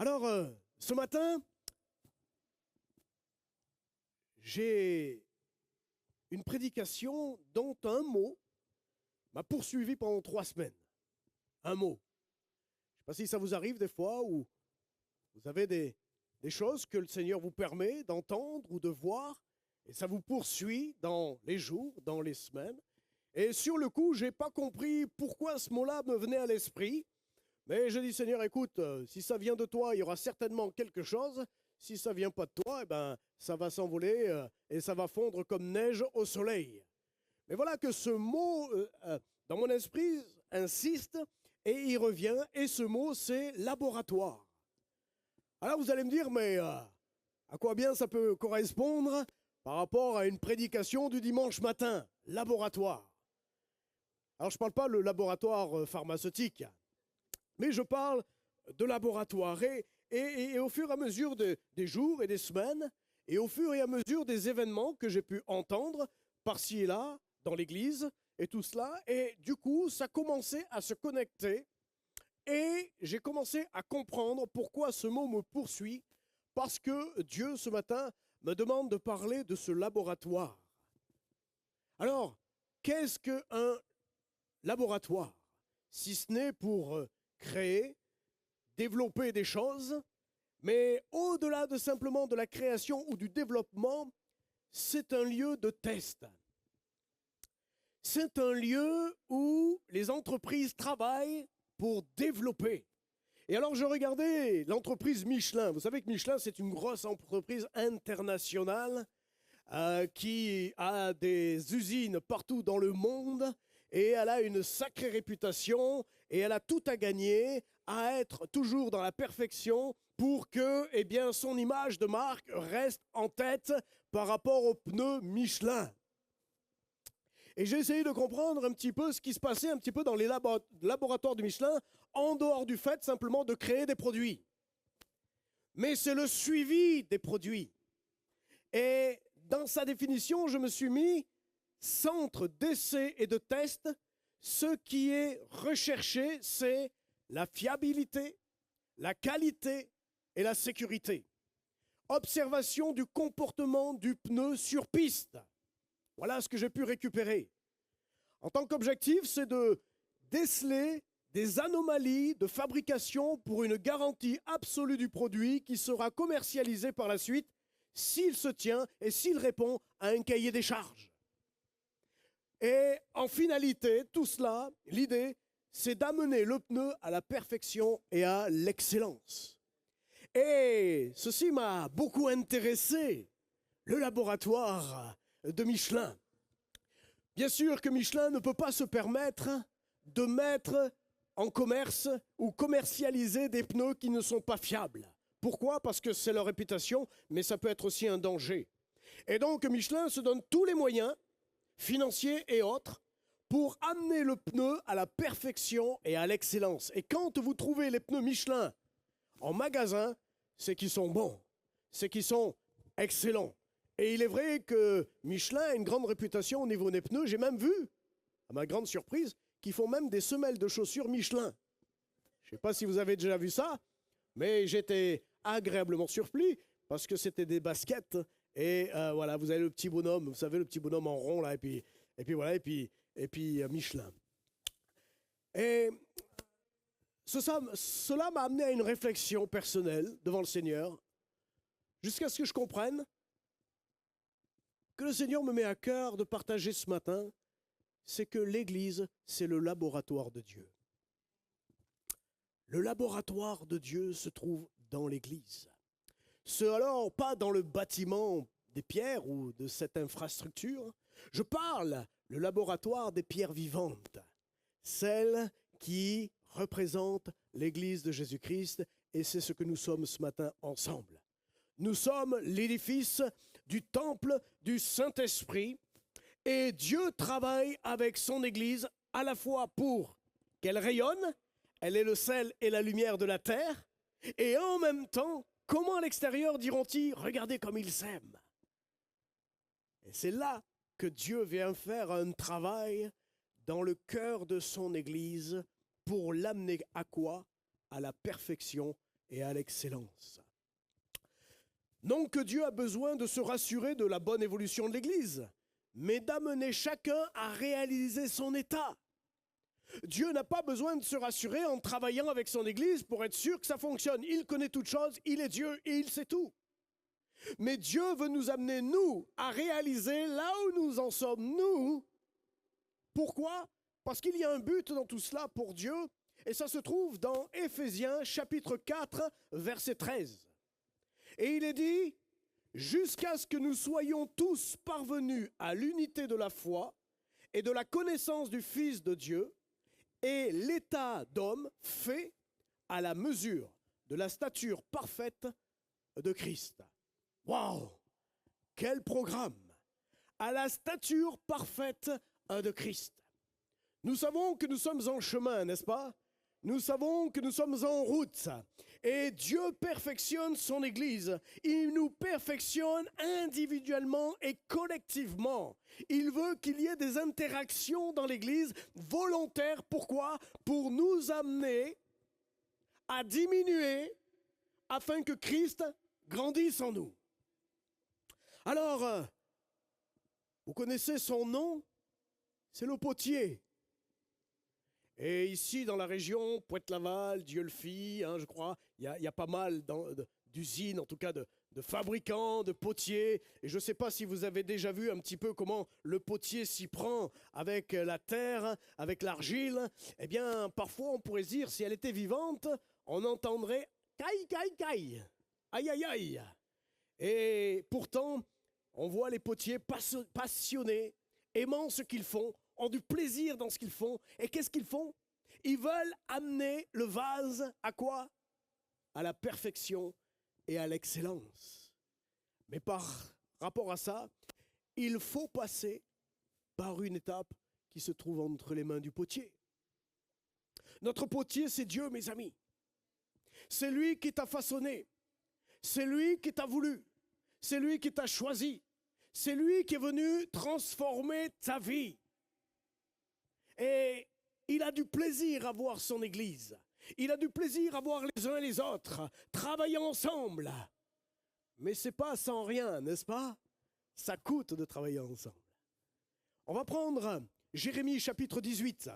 Alors, ce matin, j'ai une prédication dont un mot m'a poursuivi pendant 3 semaines. Un mot. Je ne sais pas si ça vous arrive des fois où vous avez des choses que le Seigneur vous permet d'entendre ou de voir, et ça vous poursuit dans les jours, dans les semaines. Et sur le coup, je n'ai pas compris pourquoi ce mot-là me venait à l'esprit. Mais je dis, Seigneur, écoute, si ça vient de toi, il y aura certainement quelque chose. Si ça ne vient pas de toi, eh ben, ça va s'envoler et ça va fondre comme neige au soleil. Mais voilà que ce mot, dans mon esprit, insiste et il revient. Et ce mot, c'est laboratoire. Alors vous allez me dire, mais à quoi bien ça peut correspondre par rapport à une prédication du dimanche matin? Laboratoire. Alors je ne parle pas le laboratoire pharmaceutique, mais je parle de laboratoire. Et au fur et à mesure des jours et des semaines, et au fur et à mesure des événements que j'ai pu entendre par-ci et là, dans l'église, et tout cela, et du coup, ça commençait à se connecter, et j'ai commencé à comprendre pourquoi ce mot me poursuit, parce que Dieu, ce matin, me demande de parler de ce laboratoire. Alors, qu'est-ce qu'un laboratoire? Si ce n'est pour créer, développer des choses, mais au-delà de simplement de la création ou du développement, c'est un lieu de test. C'est un lieu où les entreprises travaillent pour développer. Et alors je regardais l'entreprise Michelin. Vous savez que Michelin, c'est une grosse entreprise internationale qui a des usines partout dans le monde et elle a une sacrée réputation et elle a tout à gagner à être toujours dans la perfection pour que eh bien, son image de marque reste en tête par rapport aux pneus Michelin. Et j'ai essayé de comprendre un petit peu ce qui se passait un petit peu dans les laboratoires de Michelin, en dehors du fait simplement de créer des produits. Mais c'est le suivi des produits. Et dans sa définition, je me suis mis centre d'essai et de test. Ce qui est recherché, c'est la fiabilité, la qualité et la sécurité. Observation du comportement du pneu sur piste. Voilà ce que j'ai pu récupérer. En tant qu'objectif, c'est de déceler des anomalies de fabrication pour une garantie absolue du produit qui sera commercialisé par la suite s'il se tient et s'il répond à un cahier des charges. Et en finalité, tout cela, l'idée, c'est d'amener le pneu à la perfection et à l'excellence. Et ceci m'a beaucoup intéressé, le laboratoire de Michelin. Bien sûr que Michelin ne peut pas se permettre de mettre en commerce ou commercialiser des pneus qui ne sont pas fiables. Pourquoi? Parce que c'est leur réputation, mais ça peut être aussi un danger. Et donc Michelin se donne tous les moyens, financiers et autres, pour amener le pneu à la perfection et à l'excellence. Et quand vous trouvez les pneus Michelin en magasin, c'est qu'ils sont bons, c'est qu'ils sont excellents. Et il est vrai que Michelin a une grande réputation au niveau des pneus. J'ai même vu, à ma grande surprise, qu'ils font même des semelles de chaussures Michelin. Je ne sais pas si vous avez déjà vu ça, mais j'étais agréablement surpris parce que c'était des baskets. Et voilà, vous avez le petit bonhomme, vous savez, le petit bonhomme en rond, là, et puis voilà, et puis Michelin. Et cela m'a amené à une réflexion personnelle devant le Seigneur, jusqu'à ce que je comprenne que le Seigneur me met à cœur de partager ce matin, c'est que l'Église, c'est le laboratoire de Dieu. Le laboratoire de Dieu se trouve dans l'Église. Alors, pas dans le bâtiment des pierres ou de cette infrastructure. Je parle le laboratoire des pierres vivantes, celles qui représentent l'Église de Jésus-Christ, et c'est ce que nous sommes ce matin ensemble. Nous sommes l'édifice du temple du Saint-Esprit, et Dieu travaille avec son Église à la fois pour qu'elle rayonne, elle est le sel et la lumière de la terre, et en même temps, comment à l'extérieur diront-ils, regardez comme il s'aime. Et c'est là que Dieu vient faire un travail dans le cœur de son Église pour l'amener à quoi? À la perfection et à l'excellence. Non que Dieu a besoin de se rassurer de la bonne évolution de l'Église, mais d'amener chacun à réaliser son état. Dieu n'a pas besoin de se rassurer en travaillant avec son Église pour être sûr que ça fonctionne. Il connaît toutes choses, il est Dieu et il sait tout. Mais Dieu veut nous amener, nous, à réaliser là où nous en sommes, nous. Pourquoi? Parce qu'il y a un but dans tout cela pour Dieu, et ça se trouve dans Éphésiens chapitre 4, verset 13. Et il est dit, jusqu'à ce que nous soyons tous parvenus à l'unité de la foi et de la connaissance du Fils de Dieu, et l'état d'homme fait à la mesure de la stature parfaite de Christ. Waouh! Quel programme! À la stature parfaite de Christ. Nous savons que nous sommes en chemin, n'est-ce pas? Nous savons que nous sommes en route. Et Dieu perfectionne son Église. Il nous perfectionne individuellement et collectivement. Il veut qu'il y ait des interactions dans l'Église volontaires. Pourquoi? Pour nous amener à diminuer afin que Christ grandisse en nous. Alors, vous connaissez son nom? C'est le potier. Et ici, dans la région, Pointe-Laval, Dieulefit, je crois, il y a pas mal d'usines, en tout cas de fabricants, de potiers. Et je ne sais pas si vous avez déjà vu un petit peu comment le potier s'y prend avec la terre, avec l'argile. Eh bien, parfois, on pourrait dire, si elle était vivante, on entendrait « caille, caille, caille »,« aïe, aïe, aïe ». Et pourtant, on voit les potiers passionnés, aimant ce qu'ils font, ont du plaisir dans ce qu'ils font. Et qu'est-ce qu'ils font? Ils veulent amener le vase à quoi? À la perfection et à l'excellence. Mais par rapport à ça, il faut passer par une étape qui se trouve entre les mains du potier. Notre potier, c'est Dieu, mes amis. C'est lui qui t'a façonné. C'est lui qui t'a voulu. C'est lui qui t'a choisi. C'est lui qui est venu transformer ta vie. Et il a du plaisir à voir son Église. Il a du plaisir à voir les uns et les autres travailler ensemble. Mais ce n'est pas sans rien, n'est-ce pas? Ça coûte de travailler ensemble. On va prendre Jérémie chapitre 18.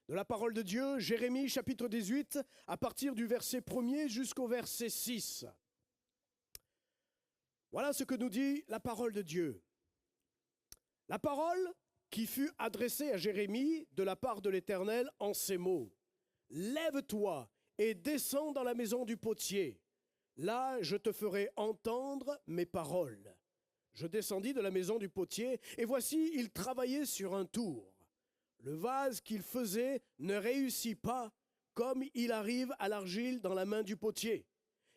De la parole de Dieu, Jérémie chapitre 18, à partir du verset 1er jusqu'au verset 6. Voilà ce que nous dit la parole de Dieu. La parole qui fut adressée à Jérémie de la part de l'Éternel en ces mots. « Lève-toi et descends dans la maison du potier. Là, je te ferai entendre mes paroles. » Je descendis de la maison du potier, et voici, il travaillait sur un tour. Le vase qu'il faisait ne réussit pas, comme il arrive à l'argile dans la main du potier.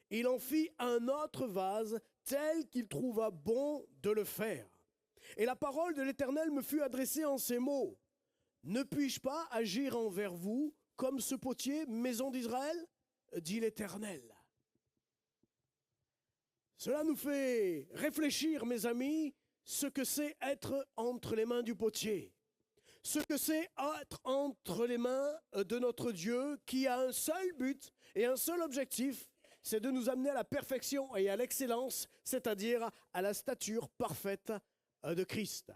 Il en fit un autre vase, tel qu'il trouva bon de le faire. Et la parole de l'Éternel me fut adressée en ces mots. « Ne puis-je pas agir envers vous comme ce potier, maison d'Israël ?» dit l'Éternel. Cela nous fait réfléchir, mes amis, ce que c'est être entre les mains du potier. Ce que c'est être entre les mains de notre Dieu qui a un seul but et un seul objectif, c'est de nous amener à la perfection et à l'excellence, c'est-à-dire à la stature parfaite de Christ.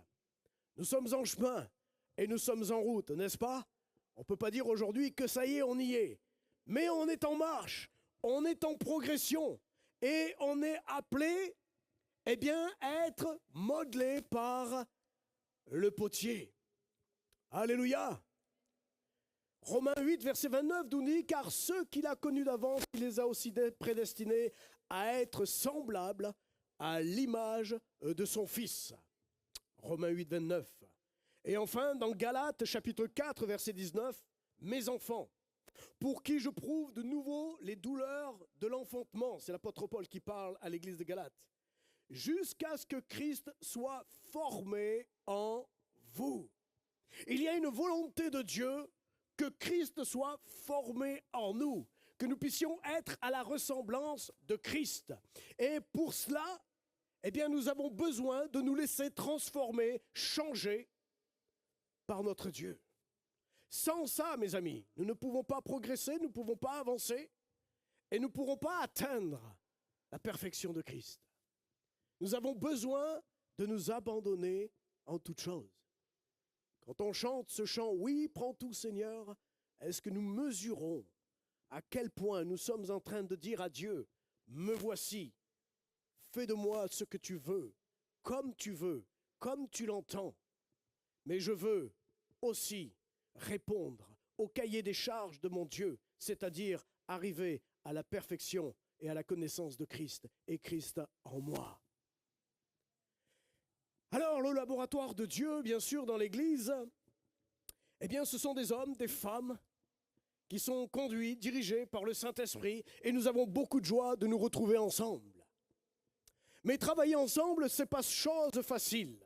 Nous sommes en chemin et nous sommes en route, n'est-ce pas? On ne peut pas dire aujourd'hui que ça y est, on y est. Mais on est en marche, on est en progression et on est appelé, eh bien, à être modelé par le potier. Alléluia! Romains 8, verset 29 nous dit « Car ceux qu'il a connus d'avance, il les a aussi prédestinés à être semblables à l'image de son Fils. » Romains 8, 29. Et enfin, dans Galates, chapitre 4, verset 19, « Mes enfants, pour qui je prouve de nouveau les douleurs de l'enfantement. » C'est l'apôtre Paul qui parle à l'église de Galates. « Jusqu'à ce que Christ soit formé en vous. » Il y a une volonté de Dieu que Christ soit formé en nous, que nous puissions être à la ressemblance de Christ. Et pour cela, eh bien, nous avons besoin de nous laisser transformer, changer par notre Dieu. Sans ça, mes amis, nous ne pouvons pas progresser, nous ne pouvons pas avancer. et nous ne pourrons pas atteindre la perfection de Christ. Nous avons besoin de nous abandonner en toutes choses. Quand on chante ce chant, oui, prends tout Seigneur, est-ce que nous mesurons à quel point nous sommes en train de dire à Dieu, me voici, fais de moi ce que tu veux, comme tu l'entends, mais je veux aussi répondre au cahier des charges de mon Dieu, c'est-à-dire arriver à la perfection et à la connaissance de Christ et Christ en moi. Alors, le laboratoire de Dieu, bien sûr, dans l'Église, eh bien, ce sont des hommes, des femmes qui sont conduits, dirigés par le Saint-Esprit, et nous avons beaucoup de joie de nous retrouver ensemble. Mais travailler ensemble, ce n'est pas chose facile.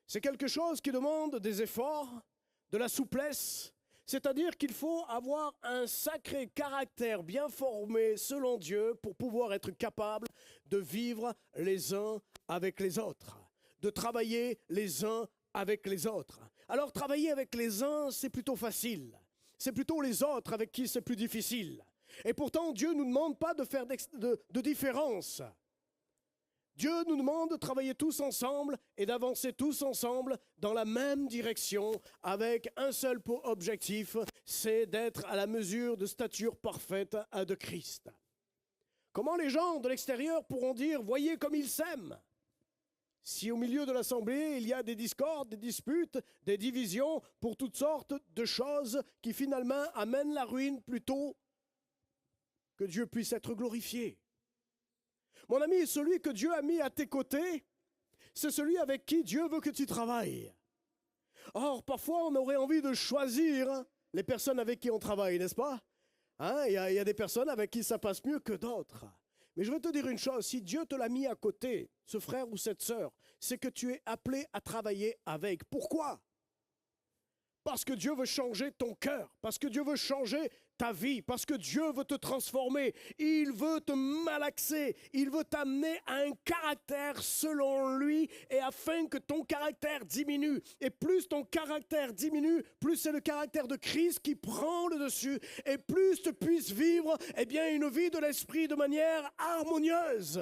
C'est quelque chose qui demande des efforts, de la souplesse, c'est-à-dire qu'il faut avoir un sacré caractère bien formé selon Dieu pour pouvoir être capable de vivre les uns avec les autres, de travailler les uns avec les autres. Alors travailler avec les uns, c'est plutôt facile. C'est plutôt les autres avec qui c'est plus difficile. Et pourtant, Dieu ne nous demande pas de faire de différence. Dieu nous demande de travailler tous ensemble et d'avancer tous ensemble dans la même direction avec un seul objectif, c'est d'être à la mesure de stature parfaite de Christ. Comment les gens de l'extérieur pourront dire « voyez comme ils s'aiment » si au milieu de l'assemblée, il y a des discordes, des disputes, des divisions pour toutes sortes de choses qui finalement amènent la ruine plutôt que Dieu puisse être glorifié. Mon ami, celui que Dieu a mis à tes côtés, c'est celui avec qui Dieu veut que tu travailles. Or, parfois, on aurait envie de choisir les personnes avec qui on travaille, n'est-ce pas? Il y a des personnes avec qui ça passe mieux que d'autres. Mais je veux te dire une chose, si Dieu te l'a mis à côté, ce frère ou cette sœur, c'est que tu es appelé à travailler avec. Pourquoi? Parce que Dieu veut changer ton cœur, parce que Dieu veut changer ta vie, parce que Dieu veut te transformer, il veut te malaxer, il veut t'amener à un caractère selon lui, et afin que ton caractère diminue. Et plus ton caractère diminue, plus c'est le caractère de Christ qui prend le dessus, et plus tu puisses vivre une vie de l'esprit de manière harmonieuse.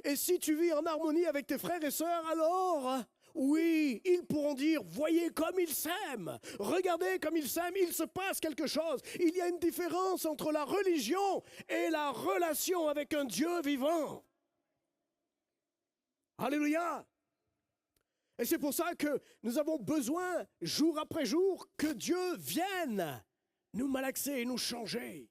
Et si tu vis en harmonie avec tes frères et sœurs, alors... oui, ils pourront dire, voyez comme ils s'aiment, regardez comme ils s'aiment, il se passe quelque chose. Il y a une différence entre la religion et la relation avec un Dieu vivant. Alléluia! Et c'est pour ça que nous avons besoin, jour après jour, que Dieu vienne nous malaxer et nous changer.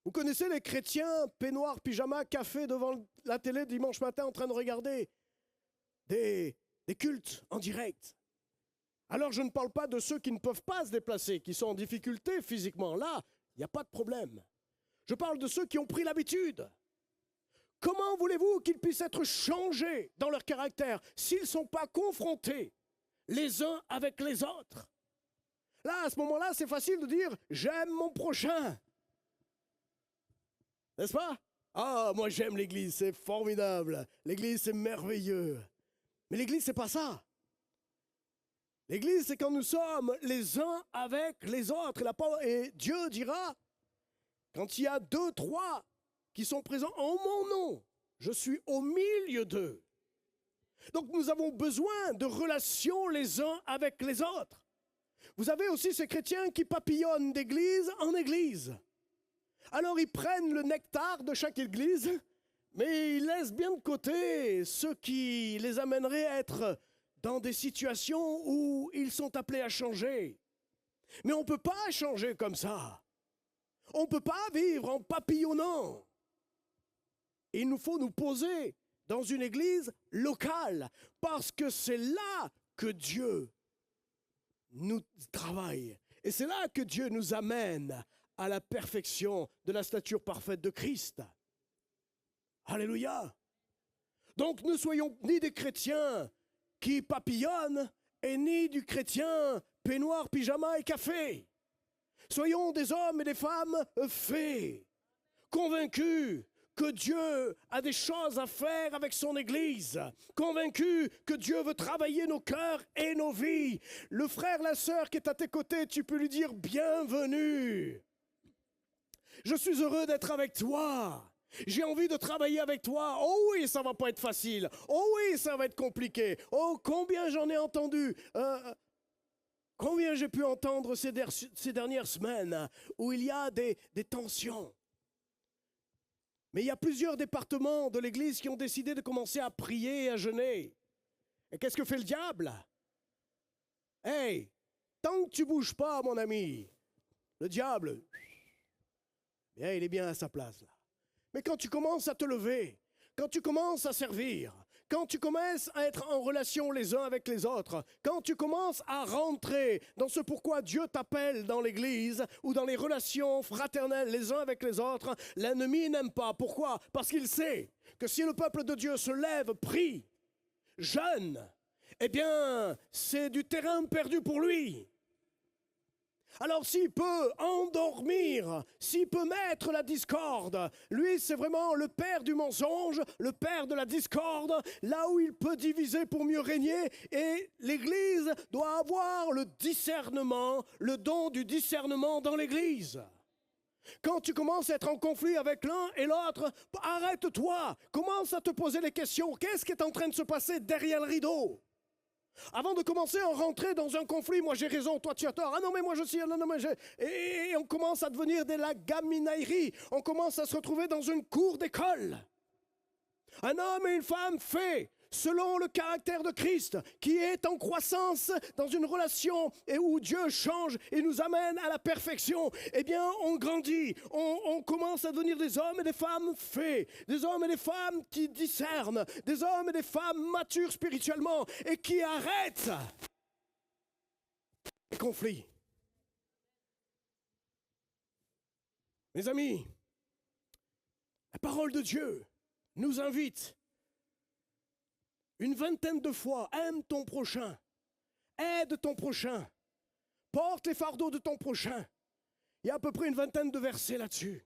Vous connaissez les chrétiens, peignoir, pyjama, café devant la télé dimanche matin en train de regarder des cultes en direct. Alors je ne parle pas de ceux qui ne peuvent pas se déplacer, qui sont en difficulté physiquement. Là, il n'y a pas de problème. Je parle de ceux qui ont pris l'habitude. Comment voulez-vous qu'ils puissent être changés dans leur caractère s'ils ne sont pas confrontés les uns avec les autres? Là, à ce moment-là, c'est facile de dire « j'aime mon prochain ». N'est-ce pas? Ah, moi j'aime l'Église, c'est formidable. L'Église, c'est merveilleux. Mais l'Église, c'est pas ça. L'Église, c'est quand nous sommes les uns avec les autres. Et Dieu dira, quand il y a 2, 3 qui sont présents en mon nom, je suis au milieu d'eux. Donc nous avons besoin de relations les uns avec les autres. Vous avez aussi ces chrétiens qui papillonnent d'église en église. Alors ils prennent le nectar de chaque église, mais ils laissent bien de côté ceux qui les amèneraient à être dans des situations où ils sont appelés à changer. Mais on ne peut pas changer comme ça. On ne peut pas vivre en papillonnant. Il nous faut nous poser dans une église locale, parce que c'est là que Dieu nous travaille. Et c'est là que Dieu nous amène à la perfection de la stature parfaite de Christ. Alléluia. Donc ne soyons ni des chrétiens qui papillonnent et ni du chrétien peignoir, pyjama et café. Soyons des hommes et des femmes faits, convaincus que Dieu a des choses à faire avec son Église, convaincus que Dieu veut travailler nos cœurs et nos vies. Le frère, la sœur qui est à tes côtés, tu peux lui dire bienvenue. Je suis heureux d'être avec toi. J'ai envie de travailler avec toi. Oh oui, ça va pas être facile. Oh oui, ça va être compliqué. Oh, combien j'en ai entendu. Combien j'ai pu entendre ces dernières semaines où il y a des tensions. Mais il y a plusieurs départements de l'Église qui ont décidé de commencer à prier et à jeûner. Et qu'est-ce que fait le diable? Hey, tant que tu bouges pas, mon ami, le diable, bien, il est bien à sa place là. Mais quand tu commences à te lever, quand tu commences à servir, quand tu commences à être en relation les uns avec les autres, quand tu commences à rentrer dans ce pourquoi Dieu t'appelle dans l'Église ou dans les relations fraternelles les uns avec les autres, l'ennemi n'aime pas. Pourquoi? Parce qu'il sait que si le peuple de Dieu se lève, prie, jeûne, eh bien, c'est du terrain perdu pour lui. Alors s'il peut endormir, s'il peut mettre la discorde, lui c'est vraiment le père du mensonge, le père de la discorde, là où il peut diviser pour mieux régner. Et l'Église doit avoir le discernement, le don du discernement dans l'Église. Quand tu commences à être en conflit avec l'un et l'autre, arrête-toi, commence à te poser les questions. Qu'est-ce qui est en train de se passer derrière le rideau? Avant de commencer à rentrer dans un conflit, moi j'ai raison, toi tu as tort, ah non mais moi je suis, non mais j'ai... Et on commence à devenir de la gaminaillerie, on commence à se retrouver dans une cour d'école. Un homme et une femme faits selon le caractère de Christ, qui est en croissance dans une relation et où Dieu change et nous amène à la perfection, eh bien on grandit, on commence à devenir des hommes et des femmes faits, des hommes et des femmes qui discernent, des hommes et des femmes matures spirituellement et qui arrêtent les conflits. Mes amis, la parole de Dieu nous invite une vingtaine de fois, aime ton prochain, aide ton prochain, porte les fardeaux de ton prochain. Il y a à peu près une vingtaine de versets là-dessus.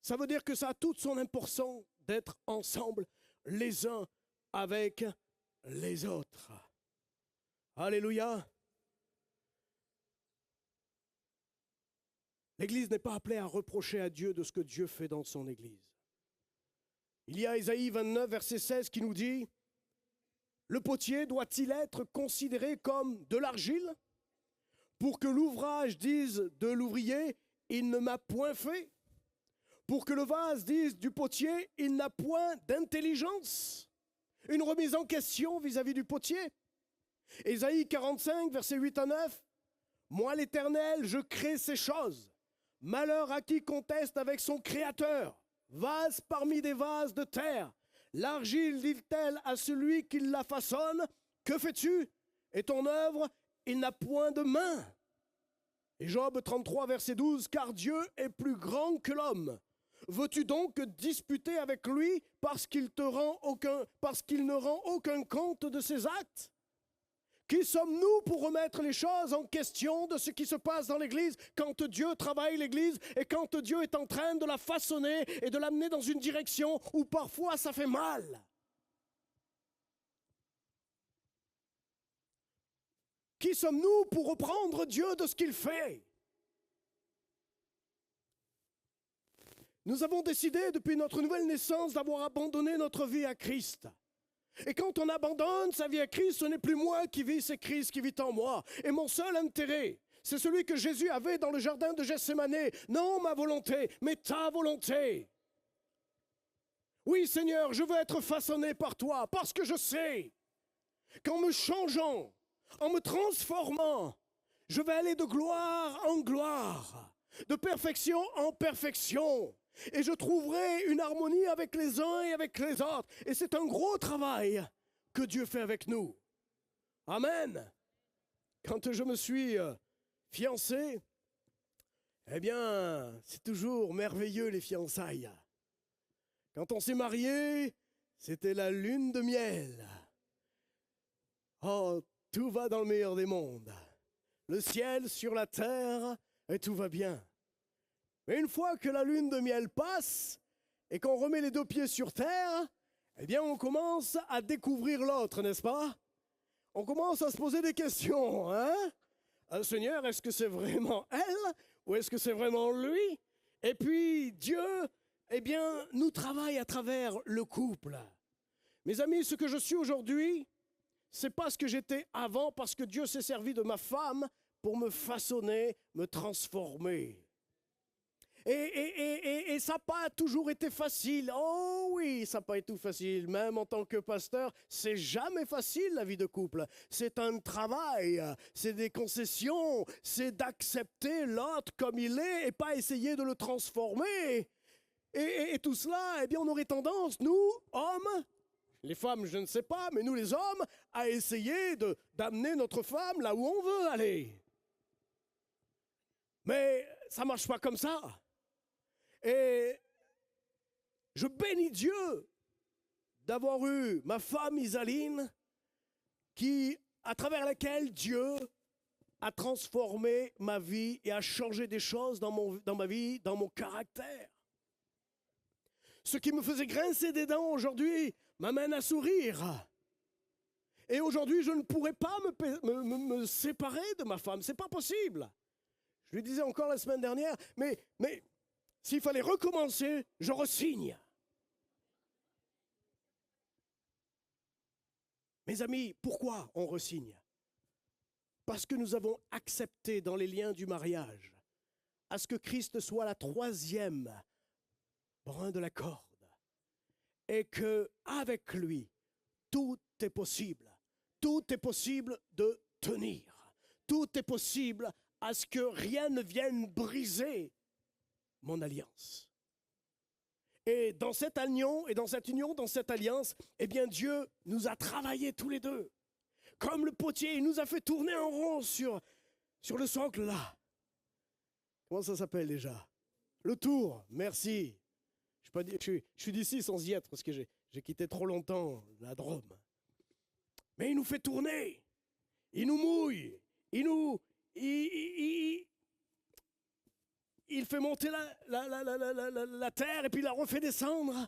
Ça veut dire que ça a toute son importance d'être ensemble les uns avec les autres. Alléluia. L'Église n'est pas appelée à reprocher à Dieu de ce que Dieu fait dans son Église. Il y a Ésaïe 29, verset 16 qui nous dit « Le potier doit-il être considéré comme de l'argile pour que l'ouvrage dise de l'ouvrier « Il ne m'a point fait » pour que le vase dise du potier « Il n'a point d'intelligence » Une remise en question vis-à-vis du potier. Ésaïe 45, verset 8 à 9 « Moi l'Éternel, je crée ces choses. Malheur à qui conteste avec son Créateur. Vase parmi des vases de terre. L'argile dit-elle à celui qui la façonne, que fais-tu? Et ton œuvre, il n'a point de main. Et Job 33, verset 12, car Dieu est plus grand que l'homme. Veux-tu donc disputer avec lui parce qu'il ne rend aucun compte de ses actes? Qui sommes-nous pour remettre les choses en question de ce qui se passe dans l'Église quand Dieu travaille l'Église et quand Dieu est en train de la façonner et de l'amener dans une direction où parfois ça fait mal? Qui sommes-nous pour reprendre Dieu de ce qu'il fait? Nous avons décidé depuis notre nouvelle naissance d'avoir abandonné notre vie à Christ. Et quand on abandonne sa vie à Christ, ce n'est plus moi qui vis, c'est Christ qui vit en moi. Et mon seul intérêt, c'est celui que Jésus avait dans le jardin de Gethsémane. Non ma volonté, mais ta volonté. Oui Seigneur, je veux être façonné par toi, parce que je sais qu'en me changeant, en me transformant, je vais aller de gloire en gloire, de perfection en perfection. Et je trouverai une harmonie avec les uns et avec les autres. Et c'est un gros travail que Dieu fait avec nous. Amen. Quand je me suis fiancé, eh bien, c'est toujours merveilleux les fiançailles. Quand on s'est marié, c'était la lune de miel. Oh, tout va dans le meilleur des mondes. Le ciel sur la terre et tout va bien. Mais une fois que la lune de miel passe et qu'on remet les deux pieds sur terre, eh bien on commence à découvrir l'autre, n'est-ce pas? On commence à se poser des questions, hein? Seigneur, est-ce que c'est vraiment elle ou est-ce que c'est vraiment lui? Et puis Dieu, eh bien, nous travaille à travers le couple. Mes amis, ce que je suis aujourd'hui, c'est pas ce que j'étais avant, parce que Dieu s'est servi de ma femme pour me façonner, me transformer. Et ça n'a pas toujours été facile. Oh oui, ça n'a pas été facile. Même en tant que pasteur, c'est jamais facile la vie de couple. C'est un travail, c'est des concessions, c'est d'accepter l'autre comme il est et pas essayer de le transformer. Et tout cela, eh bien, on aurait tendance, nous, hommes, les femmes, je ne sais pas, mais nous les hommes, à essayer d'amener notre femme là où on veut aller. Mais ça ne marche pas comme ça. Et je bénis Dieu d'avoir eu ma femme Isaline, à travers laquelle Dieu a transformé ma vie et a changé des choses dans ma vie, dans mon caractère. Ce qui me faisait grincer des dents aujourd'hui m'amène à sourire. Et aujourd'hui, je ne pourrais pas me séparer de ma femme. Ce n'est pas possible. Je lui disais encore la semaine dernière, mais s'il fallait recommencer, je resigne. Mes amis, pourquoi on resigne? Parce que nous avons accepté dans les liens du mariage à ce que Christ soit la troisième brin de la corde et qu'avec lui, tout est possible. Tout est possible de tenir. Tout est possible à ce que rien ne vienne briser mon alliance. Et dans cette union, dans cette alliance, eh bien Dieu nous a travaillé tous les deux. Comme le potier, il nous a fait tourner en rond sur le socle là. Comment ça s'appelle déjà? Le tour, merci. Je suis d'ici sans y être parce que j'ai quitté trop longtemps la Drôme. Mais il nous fait tourner, il nous mouille, il fait monter la terre et puis il la refait descendre.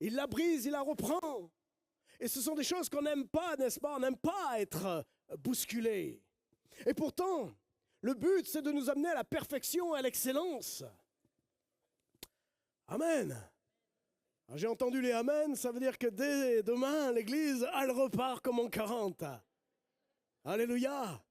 Il la brise, il la reprend. Et ce sont des choses qu'on n'aime pas, n'est-ce pas? On n'aime pas être bousculé. Et pourtant, le but, c'est de nous amener à la perfection et à l'excellence. Amen. Alors, j'ai entendu les amen, ça veut dire que dès demain, l'Église, elle repart comme en 40. Alléluia.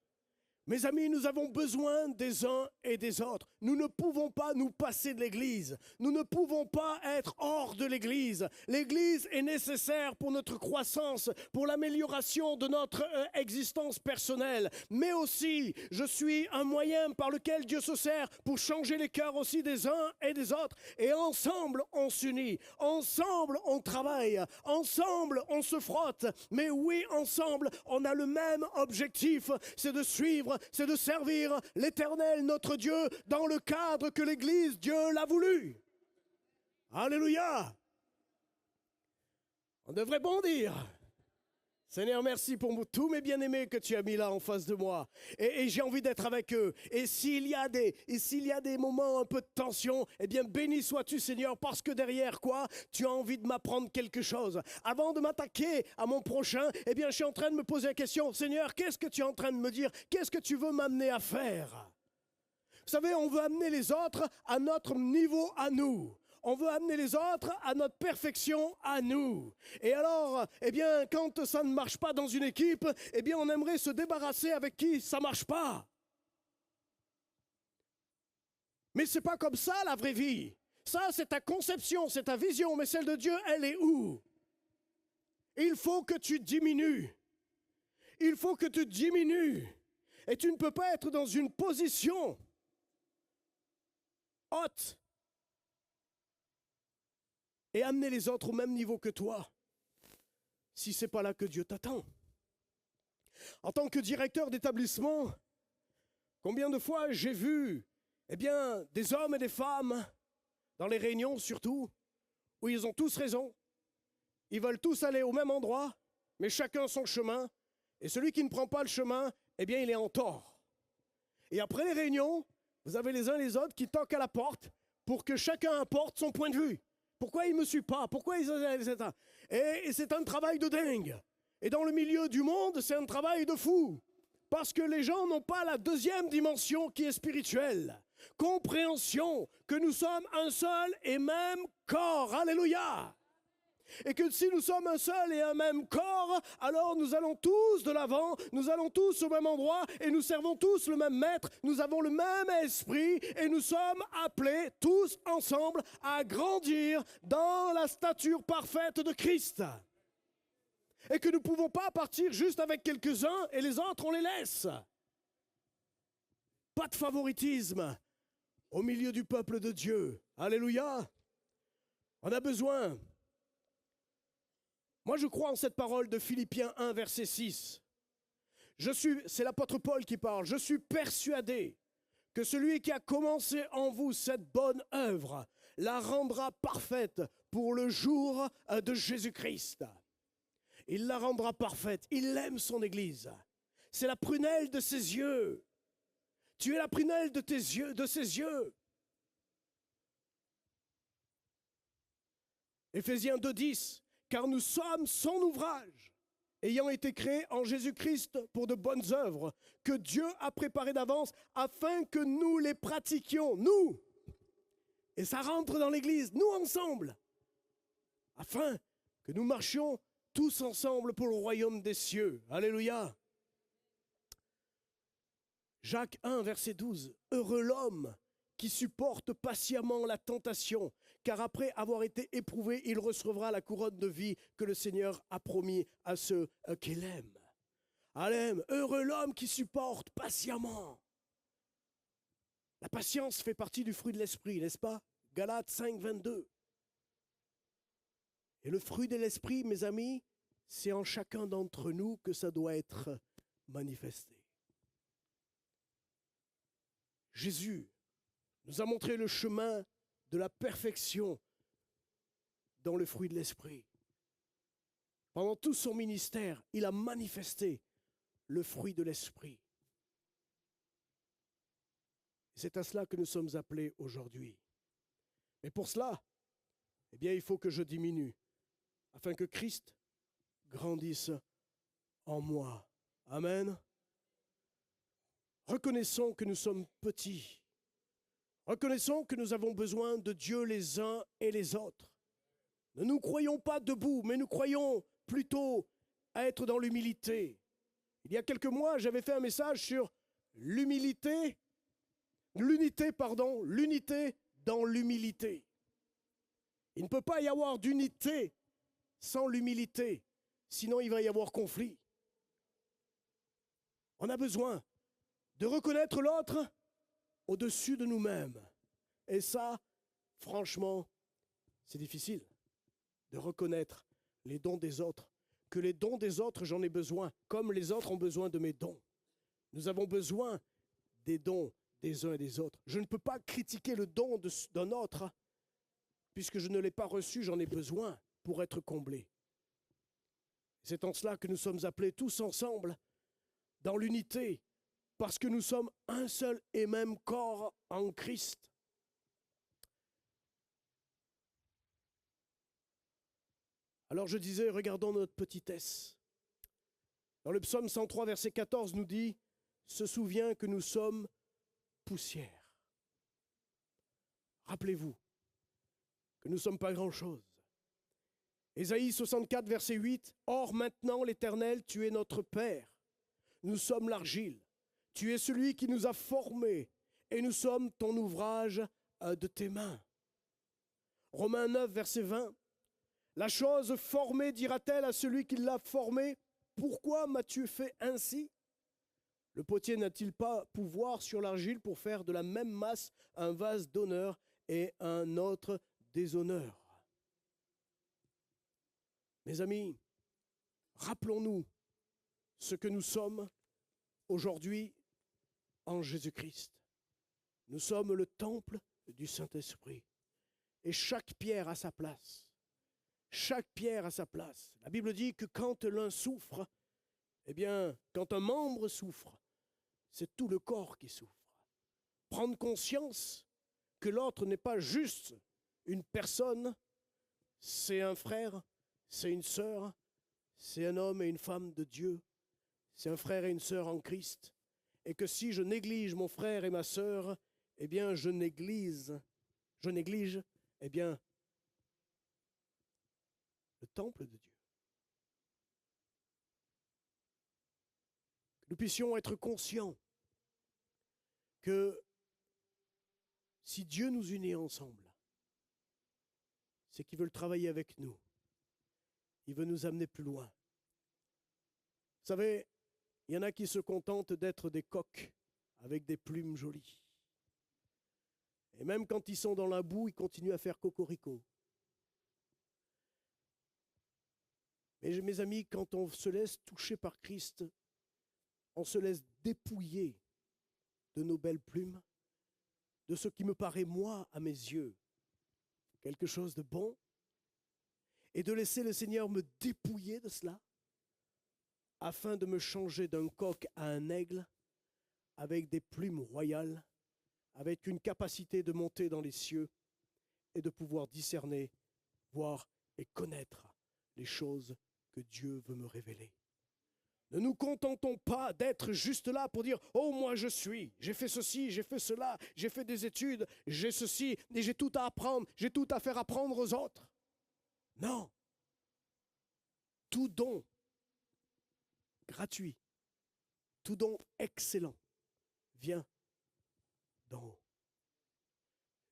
Mes amis, nous avons besoin des uns et des autres. Nous ne pouvons pas nous passer de l'Église. Nous ne pouvons pas être hors de l'Église. L'Église est nécessaire pour notre croissance, pour l'amélioration de notre existence personnelle. Mais aussi, je suis un moyen par lequel Dieu se sert pour changer les cœurs aussi des uns et des autres. Et ensemble, on s'unit. Ensemble, on travaille. Ensemble, on se frotte. Mais oui, ensemble, on a le même objectif, c'est de suivre, c'est de servir l'Éternel, notre Dieu, dans le cadre que l'Église, Dieu l'a voulu. Alléluia. On devrait bondir. Seigneur, merci pour tous mes bien-aimés que tu as mis là en face de moi. Et j'ai envie d'être avec eux. Et s'il y a des moments un peu de tension, eh bien béni sois-tu, Seigneur, parce que derrière quoi, tu as envie de m'apprendre quelque chose. Avant de m'attaquer à mon prochain, eh bien je suis en train de me poser la question, Seigneur, qu'est-ce que tu es en train de me dire? Qu'est-ce que tu veux m'amener à faire? Vous savez, on veut amener les autres à notre niveau à nous. On veut amener les autres à notre perfection à nous. Et alors, eh bien, quand ça ne marche pas dans une équipe, eh bien, on aimerait se débarrasser avec qui ça ne marche pas. Mais ce n'est pas comme ça la vraie vie. Ça, c'est ta conception, c'est ta vision, mais celle de Dieu, elle est où? Il faut que tu diminues. Il faut que tu diminues. Et tu ne peux pas être dans une position haute et amener les autres au même niveau que toi, si ce n'est pas là que Dieu t'attend. En tant que directeur d'établissement, combien de fois j'ai vu, eh bien, des hommes et des femmes, dans les réunions surtout, où ils ont tous raison, ils veulent tous aller au même endroit, mais chacun son chemin, et celui qui ne prend pas le chemin, eh bien, il est en tort. Et après les réunions, vous avez les uns et les autres qui toquent à la porte pour que chacun apporte son point de vue. Pourquoi il ne me suit pas? Pourquoi il... Et c'est un travail de dingue. Et dans le milieu du monde, c'est un travail de fou. Parce que les gens n'ont pas la deuxième dimension qui est spirituelle. compréhension que nous sommes un seul et même corps. Alléluia. Et que si nous sommes un seul et un même corps, alors nous allons tous de l'avant, nous allons tous au même endroit et nous servons tous le même maître, nous avons le même esprit et nous sommes appelés tous ensemble à grandir dans la stature parfaite de Christ. Et que nous ne pouvons pas partir juste avec quelques-uns et les autres on les laisse. Pas de favoritisme au milieu du peuple de Dieu. Alléluia. On a besoin. Moi, je crois en cette parole de Philippiens 1, verset 6. C'est l'apôtre Paul qui parle. Je suis persuadé que celui qui a commencé en vous cette bonne œuvre la rendra parfaite pour le jour de Jésus-Christ. Il la rendra parfaite. Il aime son Église. C'est la prunelle de ses yeux. Tu es la prunelle de ses yeux. Éphésiens 2, 10. Car nous sommes son ouvrage, ayant été créés en Jésus-Christ pour de bonnes œuvres, que Dieu a préparées d'avance afin que nous les pratiquions, nous. Et ça rentre dans l'Église, nous ensemble, afin que nous marchions tous ensemble pour le royaume des cieux. Alléluia. Jacques 1, verset 12. Heureux l'homme qui supporte patiemment la tentation, car après avoir été éprouvé, il recevra la couronne de vie que le Seigneur a promis à ceux qu'il aime. Allez, heureux l'homme qui supporte patiemment. La patience fait partie du fruit de l'esprit, n'est-ce pas? Galates 5, 22. Et le fruit de l'esprit, mes amis, c'est en chacun d'entre nous que ça doit être manifesté. Jésus nous a montré le chemin de la perfection dans le fruit de l'esprit. Pendant tout son ministère, il a manifesté le fruit de l'esprit. C'est à cela que nous sommes appelés aujourd'hui. Mais pour cela, eh bien, il faut que je diminue, afin que Christ grandisse en moi. Amen. Reconnaissons que nous sommes petits. Reconnaissons que nous avons besoin de Dieu les uns et les autres. Ne nous croyons pas debout, mais nous croyons plutôt à être dans l'humilité. Il y a quelques mois, j'avais fait un message sur l'unité dans l'humilité. Il ne peut pas y avoir d'unité sans l'humilité, sinon il va y avoir conflit. On a besoin de reconnaître l'autre au-dessus de nous-mêmes. Et ça, franchement, c'est difficile de reconnaître les dons des autres. Que les dons des autres, j'en ai besoin, comme les autres ont besoin de mes dons. Nous avons besoin des dons des uns et des autres. Je ne peux pas critiquer le don d'un autre, puisque je ne l'ai pas reçu, j'en ai besoin pour être comblé. C'est en cela que nous sommes appelés tous ensemble, dans l'unité, parce que nous sommes un seul et même corps en Christ. Alors je disais, regardons notre petitesse. Dans le psaume 103, verset 14, nous dit, « Se souvient que nous sommes poussière. » Rappelez-vous que nous ne sommes pas grand-chose. Ésaïe 64, verset 8, « Or maintenant, l'Éternel, tu es notre Père. Nous sommes l'argile. Tu es celui qui nous a formés et nous sommes ton ouvrage de tes mains. » Romains 9, verset 20. La chose formée dira-t-elle à celui qui l'a formée, pourquoi m'as-tu fait ainsi? Le potier n'a-t-il pas pouvoir sur l'argile pour faire de la même masse un vase d'honneur et un autre déshonneur? Mes amis, rappelons-nous ce que nous sommes aujourd'hui en Jésus-Christ. Nous sommes le temple du Saint-Esprit. Et chaque pierre a sa place. Chaque pierre a sa place. La Bible dit que quand l'un souffre, eh bien, quand un membre souffre, c'est tout le corps qui souffre. Prendre conscience que l'autre n'est pas juste une personne, c'est un frère, c'est une sœur, c'est un homme et une femme de Dieu, c'est un frère et une sœur en Christ. Et que si je néglige mon frère et ma sœur, eh bien, je néglige, eh bien, le temple de Dieu. Que nous puissions être conscients que si Dieu nous unit ensemble, c'est qu'il veut travailler avec nous. Il veut nous amener plus loin. Vous savez, il y en a qui se contentent d'être des coqs avec des plumes jolies. Et même quand ils sont dans la boue, ils continuent à faire cocorico. Mais mes amis, quand on se laisse toucher par Christ, on se laisse dépouiller de nos belles plumes, de ce qui me paraît, moi, à mes yeux, quelque chose de bon, et de laisser le Seigneur me dépouiller de cela, afin de me changer d'un coq à un aigle, avec des plumes royales, avec une capacité de monter dans les cieux et de pouvoir discerner, voir et connaître les choses que Dieu veut me révéler. Ne nous contentons pas d'être juste là pour dire « Oh, moi je suis, j'ai fait ceci, j'ai fait cela, j'ai fait des études, j'ai ceci, et j'ai tout à apprendre, j'ai tout à faire apprendre aux autres. » Non. Tout don gratuit, tout don excellent vient d'en haut.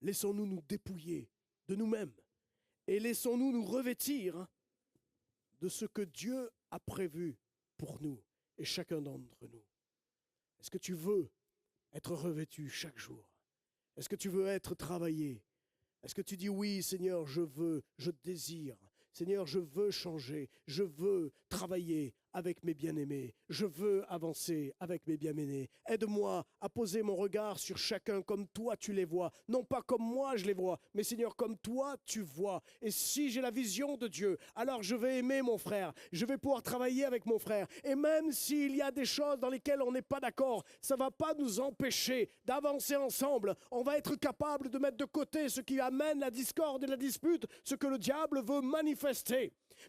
Laissons-nous nous dépouiller de nous-mêmes et laissons-nous nous revêtir de ce que Dieu a prévu pour nous et chacun d'entre nous. Est-ce que tu veux être revêtu chaque jour? Est-ce que tu veux être travaillé? Est-ce que tu dis oui, Seigneur, je veux, je désire. Seigneur, je veux changer, je veux travailler avec mes bien-aimés, je veux avancer avec mes bien-aimés. Aide-moi à poser mon regard sur chacun comme toi tu les vois, non pas comme moi je les vois, mais Seigneur, comme toi tu vois. Et si j'ai la vision de Dieu, alors je vais aimer mon frère, je vais pouvoir travailler avec mon frère. Et même s'il y a des choses dans lesquelles on n'est pas d'accord, ça ne va pas nous empêcher d'avancer ensemble. On va être capable de mettre de côté ce qui amène la discorde et la dispute, ce que le diable veut manifester.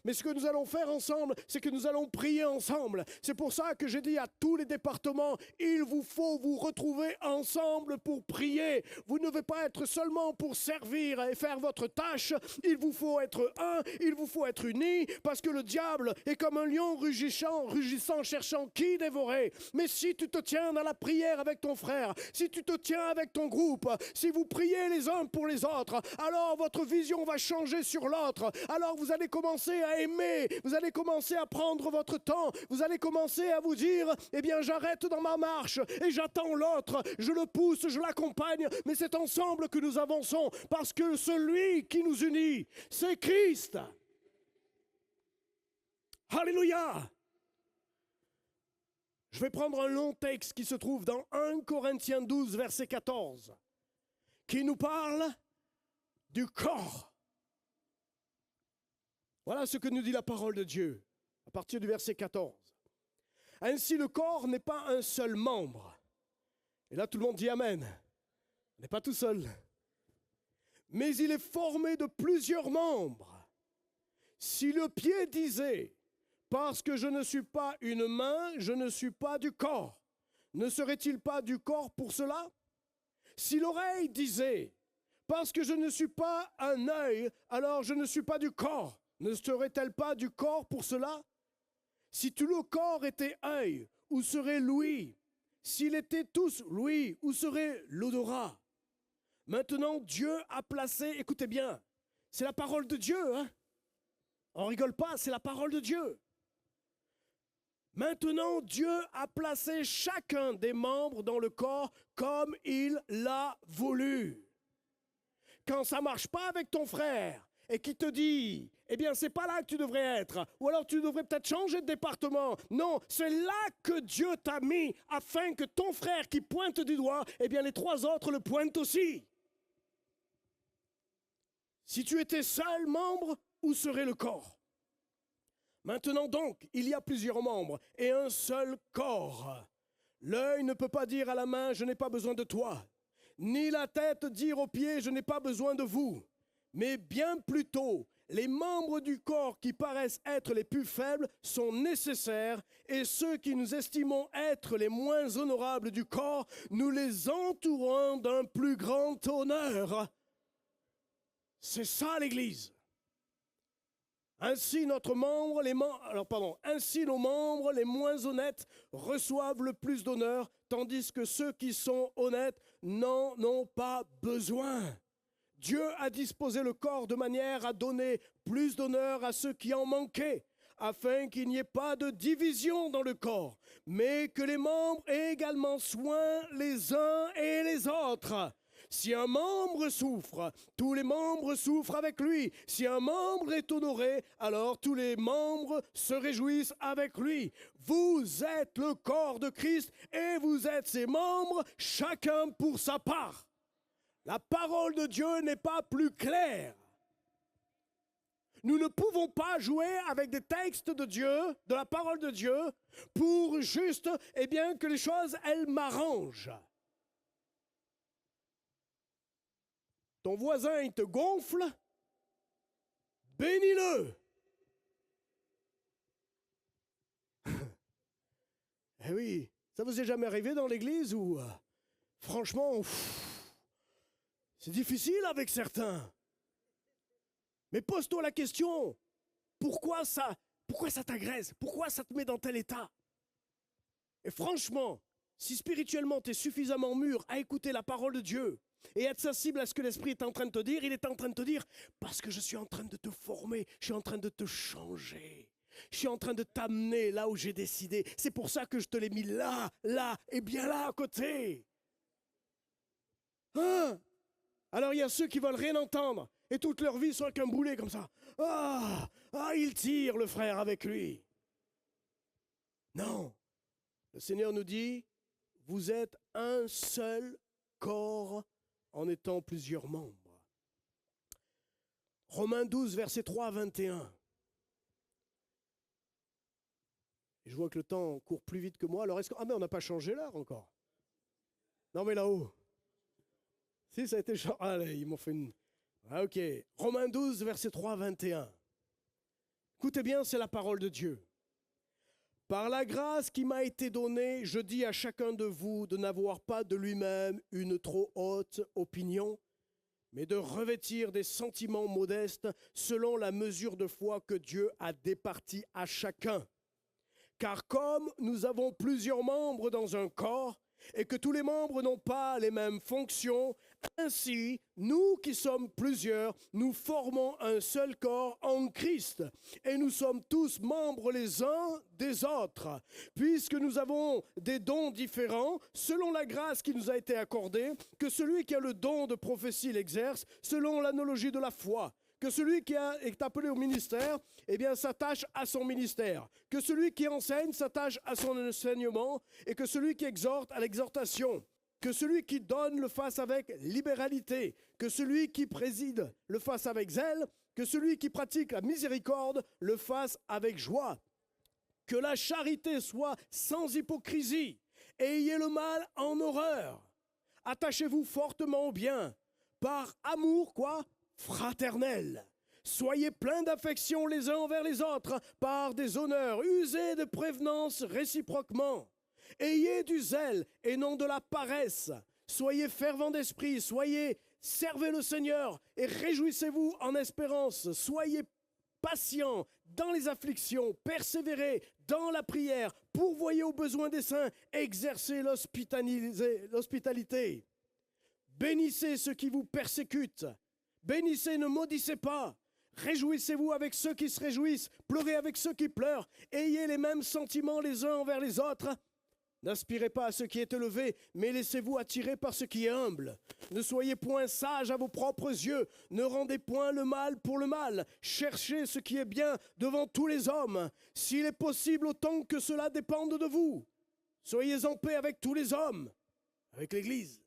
Mais ce que nous allons faire ensemble, c'est que nous allons prier ensemble. C'est pour ça que j'ai dit à tous les départements, il vous faut vous retrouver ensemble pour prier. Vous ne devez pas être seulement pour servir et faire votre tâche. Il vous faut être un, il vous faut être unis, parce que le diable est comme un lion rugissant, cherchant qui dévorer. Mais si tu te tiens dans la prière avec ton frère, si tu te tiens avec ton groupe, si vous priez les uns pour les autres, alors votre vision va changer sur l'autre. Alors vous allez commencer à aimer, vous allez commencer à prendre votre temps, vous allez commencer à vous dire, eh bien j'arrête dans ma marche et j'attends l'autre, je le pousse, je l'accompagne, mais c'est ensemble que nous avançons, parce que celui qui nous unit, c'est Christ. Alléluia! Je vais prendre un long texte qui se trouve dans 1 Corinthiens 12, verset 14, qui nous parle du corps. Voilà ce que nous dit la parole de Dieu, à partir du verset 14. Ainsi, le corps n'est pas un seul membre. Et là, tout le monde dit Amen. On n'est pas tout seul. Mais il est formé de plusieurs membres. Si le pied disait, parce que je ne suis pas une main, je ne suis pas du corps, ne serait-il pas du corps pour cela? Si l'oreille disait, parce que je ne suis pas un œil, alors je ne suis pas du corps, ne serait-elle pas du corps pour cela? Si tout le corps était œil, où serait l'ouïe? S'il était tous l'ouïe, où serait l'odorat? Maintenant, Dieu a placé, écoutez bien, c'est la parole de Dieu, hein? On rigole pas, c'est la parole de Dieu. Maintenant, Dieu a placé chacun des membres dans le corps comme il l'a voulu. Quand ça ne marche pas avec ton frère, et qui te dit, eh bien, c'est pas là que tu devrais être, ou alors tu devrais peut-être changer de département. Non, c'est là que Dieu t'a mis, afin que ton frère qui pointe du doigt, eh bien, les trois autres le pointent aussi. Si tu étais seul membre, où serait le corps? Maintenant donc, il y a plusieurs membres et un seul corps. L'œil ne peut pas dire à la main, je n'ai pas besoin de toi, ni la tête dire aux pieds, je n'ai pas besoin de vous. Mais bien plutôt, Les membres du corps qui paraissent être les plus faibles sont nécessaires et ceux qui nous estimons être les moins honorables du corps, nous les entourons d'un plus grand honneur. C'est ça l'Église. Ainsi, ainsi nos membres les moins honnêtes reçoivent le plus d'honneur, tandis que ceux qui sont honnêtes n'en ont pas besoin. Dieu a disposé le corps de manière à donner plus d'honneur à ceux qui en manquaient, afin qu'il n'y ait pas de division dans le corps, mais que les membres aient également soin les uns et les autres. Si un membre souffre, tous les membres souffrent avec lui. Si un membre est honoré, alors tous les membres se réjouissent avec lui. Vous êtes le corps de Christ et vous êtes ses membres, chacun pour sa part. La parole de Dieu n'est pas plus claire. Nous ne pouvons pas jouer avec des textes de Dieu, de la parole de Dieu, pour juste, que les choses, elles m'arrangent. Ton voisin, il te gonfle, bénis-le. Eh oui, ça vous est jamais arrivé dans l'église où, franchement, c'est difficile avec certains. Mais pose-toi la question, pourquoi ça t'agresse? Pourquoi ça te met dans tel état? Et franchement, si spirituellement tu es suffisamment mûr à écouter la parole de Dieu et être sensible à ce que l'Esprit est en train de te dire, il est en train de te dire, parce que je suis en train de te former, je suis en train de te changer. Je suis en train de t'amener là où j'ai décidé. C'est pour ça que je te l'ai mis là et bien là à côté. Hein? Alors il y a ceux qui veulent rien entendre et toute leur vie sont avec un boulet comme ça. Il tire le frère avec lui. Non. Le Seigneur nous dit, vous êtes un seul corps en étant plusieurs membres. Romains 12, versets 3 à 21. Et je vois que le temps court plus vite que moi. Alors mais on n'a pas changé l'heure encore. Non mais là-haut. Si, ça a été changé. Allez, ils m'ont fait une... ok. Romains 12, versets 3 à 21. Écoutez bien, c'est la parole de Dieu. Par la grâce qui m'a été donnée, je dis à chacun de vous de n'avoir pas de lui-même une trop haute opinion, mais de revêtir des sentiments modestes selon la mesure de foi que Dieu a départie à chacun. Car comme nous avons plusieurs membres dans un corps, et que tous les membres n'ont pas les mêmes fonctions, ainsi, nous qui sommes plusieurs, nous formons un seul corps en Christ, et nous sommes tous membres les uns des autres. Puisque nous avons des dons différents, selon la grâce qui nous a été accordée, que celui qui a le don de prophétie l'exerce, selon l'analogie de la foi. Que celui qui est appelé au ministère, s'attache à son ministère. Que celui qui enseigne s'attache à son enseignement et que celui qui exhorte à l'exhortation. Que celui qui donne le fasse avec libéralité. Que celui qui préside le fasse avec zèle. Que celui qui pratique la miséricorde le fasse avec joie. Que la charité soit sans hypocrisie. Ayez le mal en horreur. Attachez-vous fortement au bien. Par amour, fraternel. Soyez pleins d'affection les uns envers les autres, par des honneurs, usez de prévenance réciproquement. Ayez du zèle et non de la paresse. Soyez fervents d'esprit, servez le Seigneur et réjouissez-vous en espérance. Soyez patients dans les afflictions, persévérez dans la prière, pourvoyez aux besoins des saints, exercez l'hospitalité. Bénissez ceux qui vous persécutent. Bénissez, ne maudissez pas. Réjouissez-vous avec ceux qui se réjouissent. Pleurez avec ceux qui pleurent. Ayez les mêmes sentiments les uns envers les autres. N'aspirez pas à ce qui est élevé, mais laissez-vous attirer par ce qui est humble. Ne soyez point sages à vos propres yeux. Ne rendez point le mal pour le mal. Cherchez ce qui est bien devant tous les hommes. S'il est possible, autant que cela dépende de vous. Soyez en paix avec tous les hommes, avec l'Église.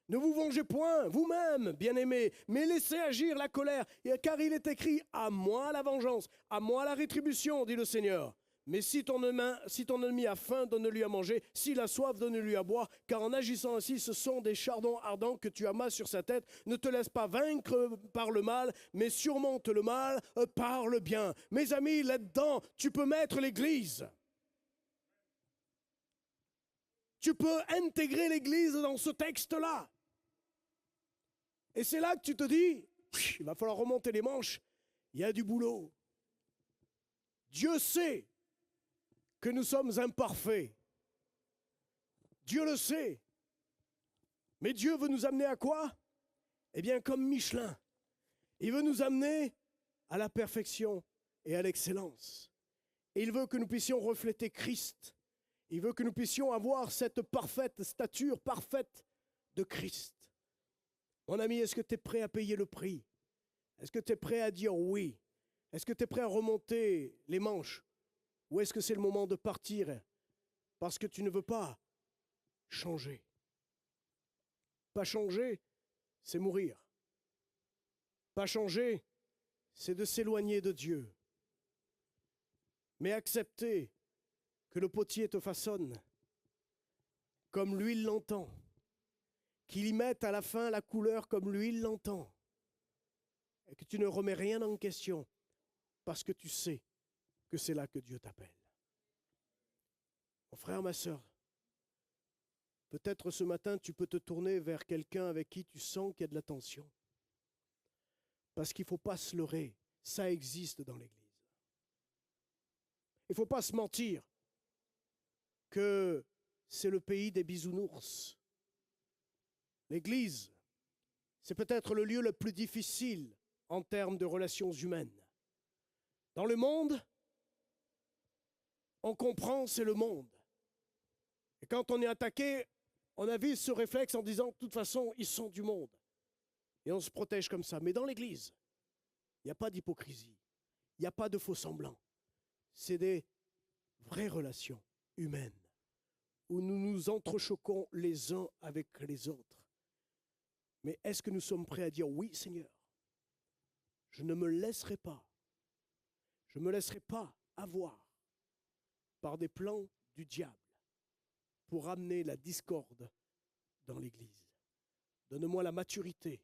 Ne vous vengez point, vous-même, bien-aimés, mais laissez agir la colère, car il est écrit « À moi la vengeance, à moi la rétribution, dit le Seigneur. Mais si ton ennemi a faim, donne-lui à manger. S'il a soif, donne-lui à boire. Car en agissant ainsi, ce sont des chardons ardents que tu amasses sur sa tête. Ne te laisse pas vaincre par le mal, mais surmonte le mal par le bien. Mes amis, là-dedans, tu peux mettre l'Église. Tu peux intégrer l'Église dans ce texte-là. Et c'est là que tu te dis, il va falloir remonter les manches. Il y a du boulot. Dieu sait que nous sommes imparfaits. Dieu le sait. Mais Dieu veut nous amener à quoi? Eh bien, comme Michelin, il veut nous amener à la perfection et à l'excellence. Et il veut que nous puissions refléter Christ. Il veut que nous puissions avoir cette parfaite stature, parfaite de Christ. Mon ami, est-ce que tu es prêt à payer le prix? Est-ce que tu es prêt à dire oui? Est-ce que tu es prêt à remonter les manches? Ou est-ce que c'est le moment de partir parce que tu ne veux pas changer? Pas changer, c'est mourir. Pas changer, c'est de s'éloigner de Dieu. Mais accepter que le potier te façonne comme lui il l'entend, qu'il y mette à la fin la couleur comme lui il l'entend, et que tu ne remets rien en question parce que tu sais que c'est là que Dieu t'appelle. Mon frère, ma sœur, peut-être ce matin, tu peux te tourner vers quelqu'un avec qui tu sens qu'il y a de la tension. Parce qu'il ne faut pas se leurrer, ça existe dans l'Église. Il ne faut pas se mentir que c'est le pays des bisounours. L'Église, c'est peut-être le lieu le plus difficile en termes de relations humaines. Dans le monde, on comprend, c'est le monde. Et quand on est attaqué, on a vite ce réflexe en disant, de toute façon, ils sont du monde. Et on se protège comme ça. Mais dans l'Église, il n'y a pas d'hypocrisie. Il n'y a pas de faux semblants. C'est des vraies relations humaines où nous nous entrechoquons les uns avec les autres. Mais est-ce que nous sommes prêts à dire, oui, Seigneur, je ne me laisserai pas. Je ne me laisserai pas avoir par des plans du diable pour amener la discorde dans l'Église. Donne-moi la maturité,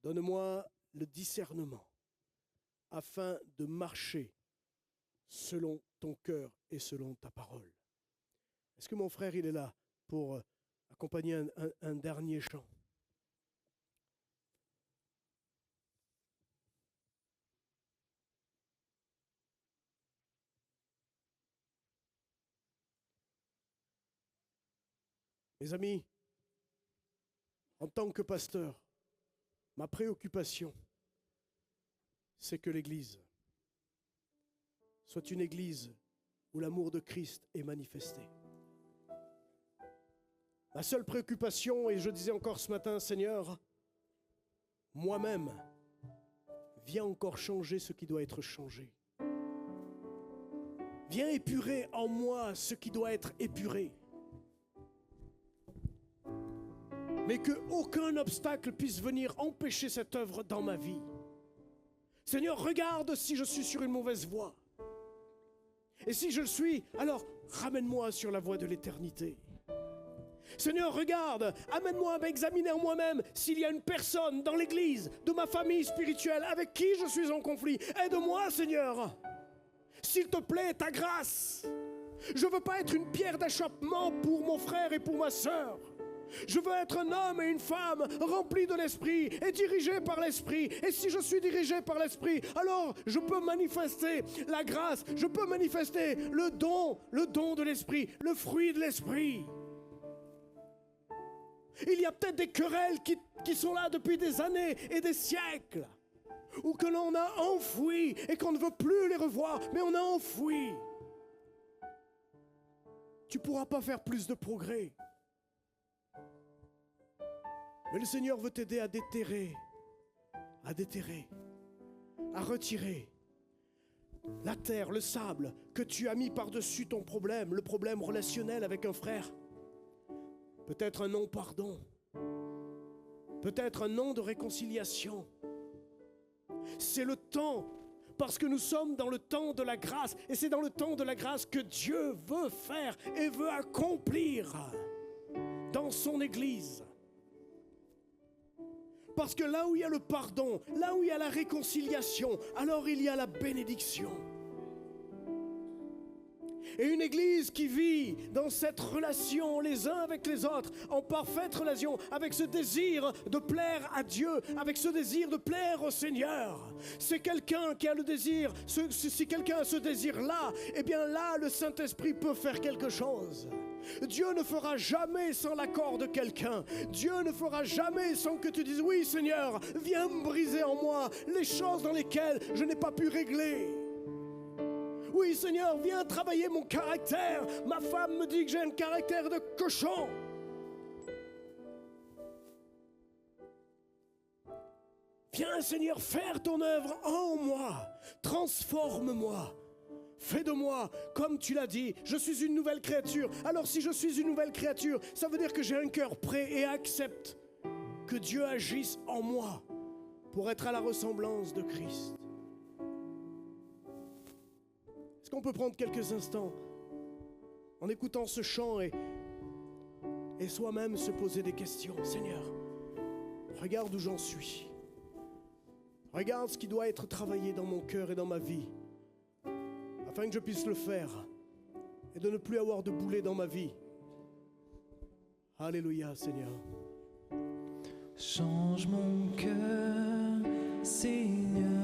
donne-moi le discernement afin de marcher selon ton cœur et selon ta parole. Est-ce que mon frère, il est là pour accompagner un dernier chant? Mes amis, en tant que pasteur, ma préoccupation, c'est que l'Église soit une Église où l'amour de Christ est manifesté. Ma seule préoccupation, et je disais encore ce matin, Seigneur, moi-même, viens encore changer ce qui doit être changé. Viens épurer en moi ce qui doit être épuré. Mais qu'aucun obstacle puisse venir empêcher cette œuvre dans ma vie. Seigneur, regarde si je suis sur une mauvaise voie. Et si je le suis, alors ramène-moi sur la voie de l'éternité. Seigneur, regarde, amène-moi à m'examiner en moi-même s'il y a une personne dans l'Église, de ma famille spirituelle, avec qui je suis en conflit. Aide-moi, Seigneur. S'il te plaît, ta grâce. Je ne veux pas être une pierre d'achoppement pour mon frère et pour ma sœur. Je veux être un homme et une femme remplis de l'Esprit et dirigés par l'Esprit. Et si je suis dirigé par l'Esprit, alors je peux manifester la grâce, je peux manifester le don de l'Esprit, le fruit de l'Esprit. Il y a peut-être des querelles qui sont là depuis des années et des siècles, ou que l'on a enfouies et qu'on ne veut plus les revoir, mais on a enfoui. Tu ne pourras pas faire plus de progrès. Mais le Seigneur veut t'aider à déterrer, à retirer la terre, le sable que tu as mis par-dessus ton problème, le problème relationnel avec un frère. Peut-être un non-pardon, peut-être un non de réconciliation. C'est le temps parce que nous sommes dans le temps de la grâce. Et c'est dans le temps de la grâce que Dieu veut faire et veut accomplir dans son Église. Parce que là où il y a le pardon, là où il y a la réconciliation, alors il y a la bénédiction. Et une Église qui vit dans cette relation les uns avec les autres, en parfaite relation, avec ce désir de plaire à Dieu, avec ce désir de plaire au Seigneur. C'est quelqu'un qui a le désir, si quelqu'un a ce désir-là, eh bien là, le Saint-Esprit peut faire quelque chose. Dieu ne fera jamais sans l'accord de quelqu'un. Dieu ne fera jamais sans que tu dises, oui Seigneur, viens me briser en moi les choses dans lesquelles je n'ai pas pu régler. Oui Seigneur, viens travailler mon caractère. Ma femme me dit que j'ai un caractère de cochon. Viens Seigneur faire ton œuvre en moi. Transforme-moi. Fais de moi, comme tu l'as dit, je suis une nouvelle créature. Alors si je suis une nouvelle créature, ça veut dire que j'ai un cœur prêt et accepte que Dieu agisse en moi pour être à la ressemblance de Christ. Est-ce qu'on peut prendre quelques instants en écoutant ce chant et soi-même se poser des questions? Seigneur, regarde où j'en suis. Regarde ce qui doit être travaillé dans mon cœur et dans ma vie, afin que je puisse le faire et de ne plus avoir de boulet dans ma vie. Alléluia, Seigneur. Change mon cœur, Seigneur,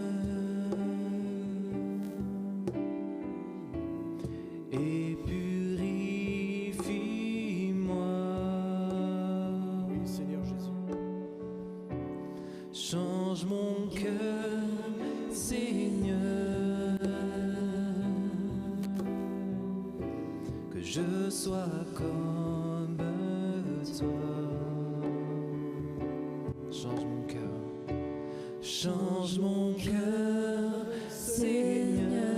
et purifie-moi. Oui, Seigneur Jésus. Change mon cœur, Seigneur, que je sois comme toi. Change mon cœur, change mon cœur, Seigneur,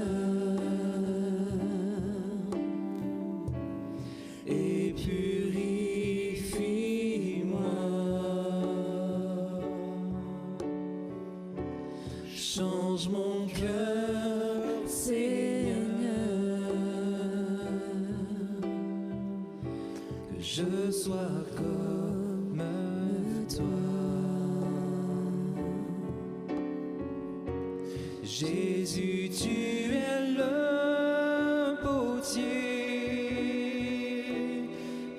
et purifie-moi. Change mon cœur, Seigneur, que je sois comme toi. Jésus, tu es le potier,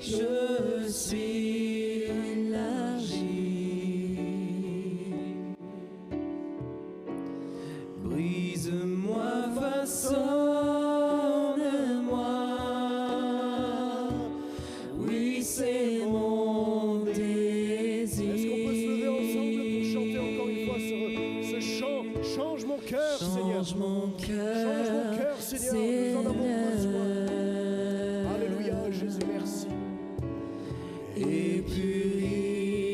je suis l'argile. Brise-moi, façonne-moi, oui c'est mon désir. Est-ce qu'on peut se lever ensemble pour chanter encore une fois ce chant? Change mon cœur, Seigneur. Change mon cœur, Change mon cœur, Seigneur. Nous en avons besoin. Alléluia, Jésus, merci. Et purifie-moi.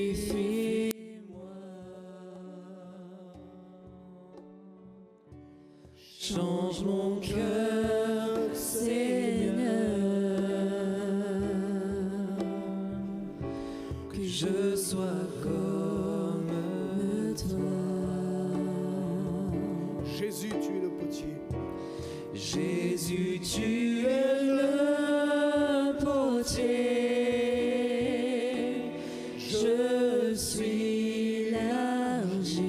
Change mon cœur, Seigneur, que je sois comme toi. Jésus, tu es le potier. Jésus, tu es le potier, je suis l'argile.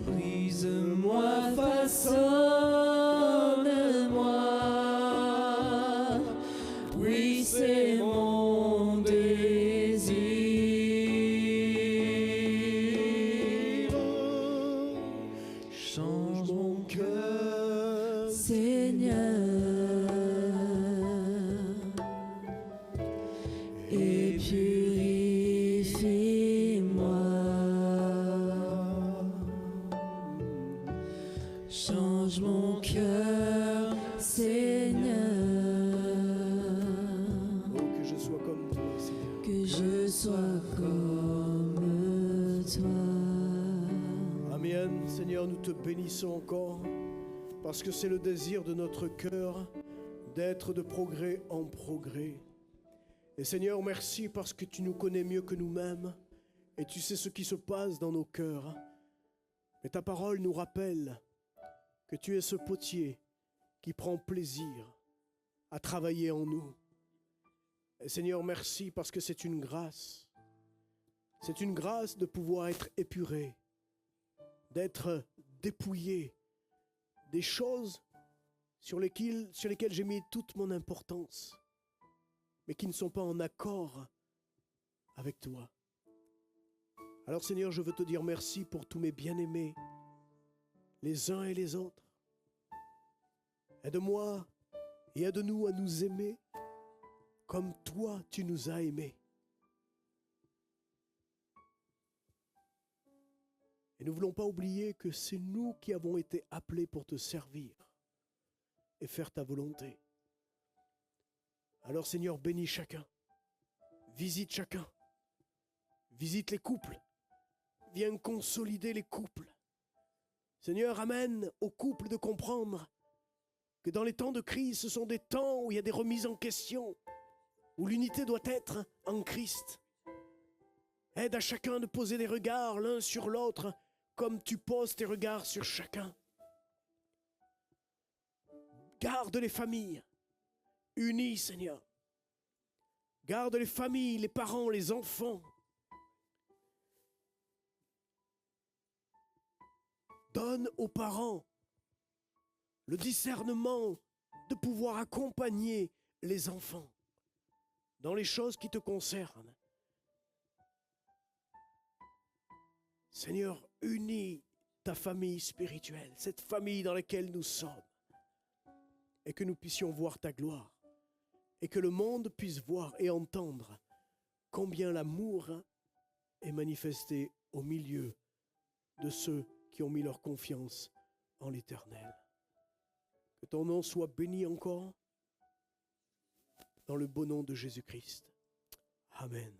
Brise-moi, façonne-moi, oui c'est mon désir. Change mon cœur, Seigneur, et purifie-moi. Change mon cœur, Seigneur, Oh, que je sois comme toi, Seigneur. que je sois comme toi. Amen. Seigneur, nous te bénissons encore parce que c'est le désir de notre cœur d'être de progrès en progrès. Et Seigneur, merci parce que tu nous connais mieux que nous-mêmes Et tu sais ce qui se passe dans nos cœurs. Mais ta parole nous rappelle que tu es ce potier qui prend plaisir à travailler en nous. Et Seigneur, merci parce que c'est une grâce. C'est une grâce de pouvoir être épuré, d'être dépouillé des choses sur lesquelles j'ai mis toute mon importance, mais qui ne sont pas en accord avec toi. Alors Seigneur, je veux te dire merci pour tous mes bien-aimés, les uns et les autres. Aide-moi et aide-nous à nous aimer comme toi tu nous as aimés. Et nous ne voulons pas oublier que c'est nous qui avons été appelés pour te servir et faire ta volonté. Alors Seigneur, bénis chacun, visite chacun, visite les couples, viens consolider les couples. Seigneur, amène aux couples de comprendre que dans les temps de crise, ce sont des temps où il y a des remises en question, où l'unité doit être en Christ. Aide à chacun de poser des regards l'un sur l'autre, comme tu poses tes regards sur chacun. Garde les familles unies, Seigneur. Garde les familles, les parents, les enfants. Donne aux parents le discernement de pouvoir accompagner les enfants dans les choses qui te concernent. Seigneur, unis ta famille spirituelle, cette famille dans laquelle nous sommes, et que nous puissions voir ta gloire, et que le monde puisse voir et entendre combien l'amour est manifesté au milieu de ceux qui ont mis leur confiance en l'Éternel. Que ton nom soit béni encore, dans le beau nom de Jésus-Christ. Amen.